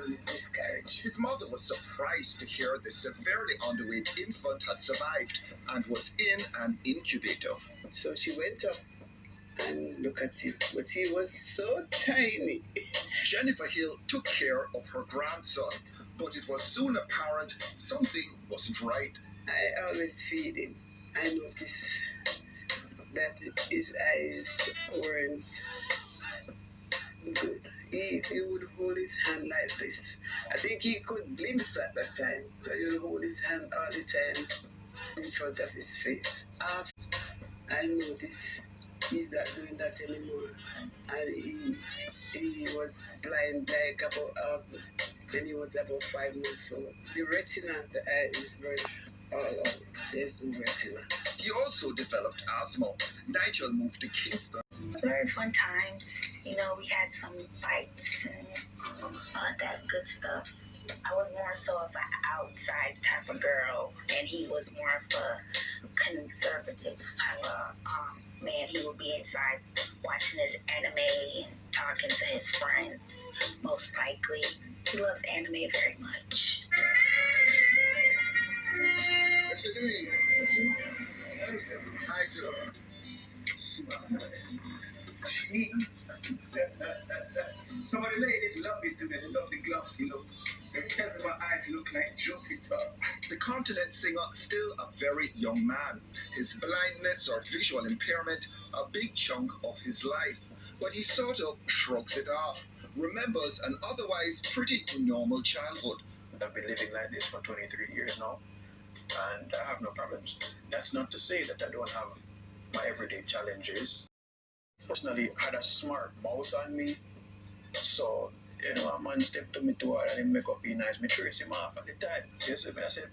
will miscarriage. His mother was surprised to hear the severely underweight infant had survived and was in an incubator. So she went up and looked at him, but he was so tiny. Jennifer Hill took care of her grandson, but it was soon apparent something wasn't right. I always feed him. I noticed that his eyes weren't good. He would hold his hand like this. I think he could glimpse at that time, so he would hold his hand all the time in front of his face. I noticed he's not doing that anymore, and he was blind like about when he was about 5 months old. The retina, the eye is very all out. There's no retina. He also developed asthma. Nigel moved to Kingston. Very fun times. You know, we had some fights and that good stuff. I was more so of an outside type of girl, and he was more of a conservative type of man. He would be inside watching his anime and talking to his friends, most likely. He loves anime very much. What's it doing? Nigel. Jeez. Some of the ladies love it too. They love the glossy look. They tell me my eyes look like Jupiter. The continent singer, still a very young man. His blindness or visual impairment, a big chunk of his life. But he sort of shrugs it off, remembers an otherwise pretty normal childhood. I've been living like this for 23 years now, and I have no problems. That's not to say that I don't have my everyday challenges. Personally, I had a smart mouth on me, so you know, a man stepped to me too hard and he make up be nice, me trace him off at the time. You see me, I said,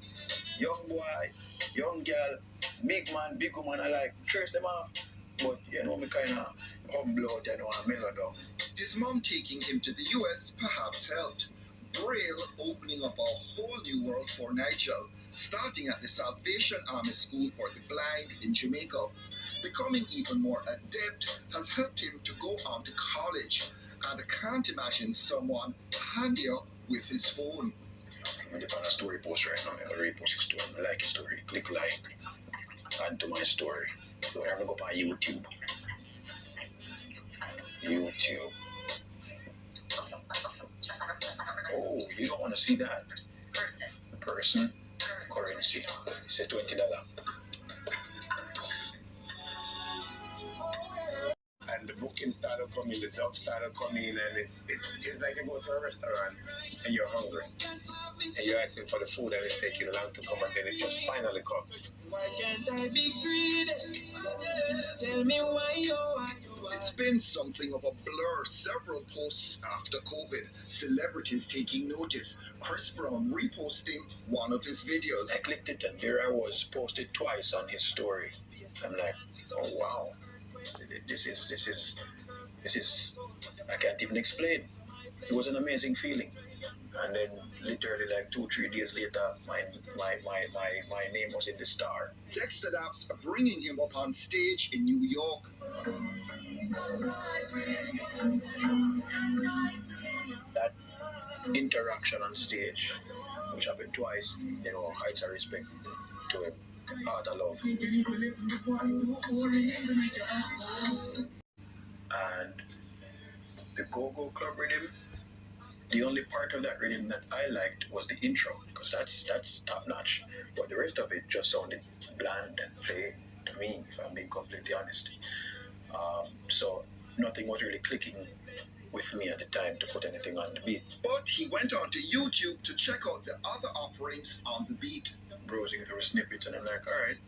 young boy, young girl, big man, big woman, I like trace them off. But you know, me kind of humble out, you know, and mellow down. His mom taking him to the US perhaps helped. Braille opening up a whole new world for Nigel, starting at the Salvation Army School for the Blind in Jamaica. Becoming even more adept has helped him to go on to college, and I can't imagine someone handier with his phone. I'm on a story post right now. I'm going to repost a story. I like a story. Click like, add to my story. So I'm going to go up on YouTube. Oh, you don't want to see that? Person. Currency. Say $20. And the booking started coming, the dog started coming, and it's like you go to a restaurant and you're hungry. And you're asking for the food and it's taking long to come, and then it just finally comes. Why can't I be greedy? Tell me why. It's been something of a blur. Several posts after COVID, celebrities taking notice. Chris Brown reposting one of his videos. I clicked it and there I was, posted twice on his story. I'm like, oh wow, this is, I can't even explain. It was an amazing feeling. And then literally like 2-3 days later, my name was in the Star. Texted apps are bringing him up on stage in New York. That interaction on stage, which happened twice, you know, heights of respect to him, heart of love. And the Go-Go Club rhythm, the only part of that rhythm that I liked was the intro, because that's top notch. But the rest of it just sounded bland and plain to me, if I'm being completely honest. So nothing was really clicking with me at the time to put anything on the beat. But he went on to YouTube to check out the other offerings on the beat. Browsing through snippets, and I'm like, alright,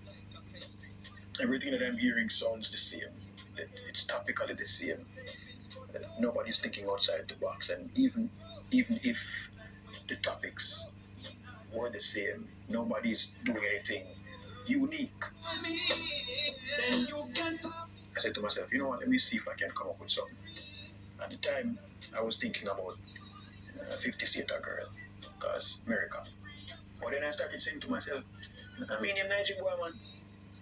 everything that I'm hearing sounds the same. It's topically the same. Nobody's thinking outside the box, and even if the topics were the same, nobody's doing anything unique. I said to myself, you know what, let me see if I can come up with something. At the time, I was thinking about a 50-seater girl, because America. But then I started saying to myself, I mean, I'm nigyboy, man,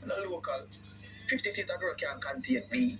I'm a local. 50-seater girl can't contain me.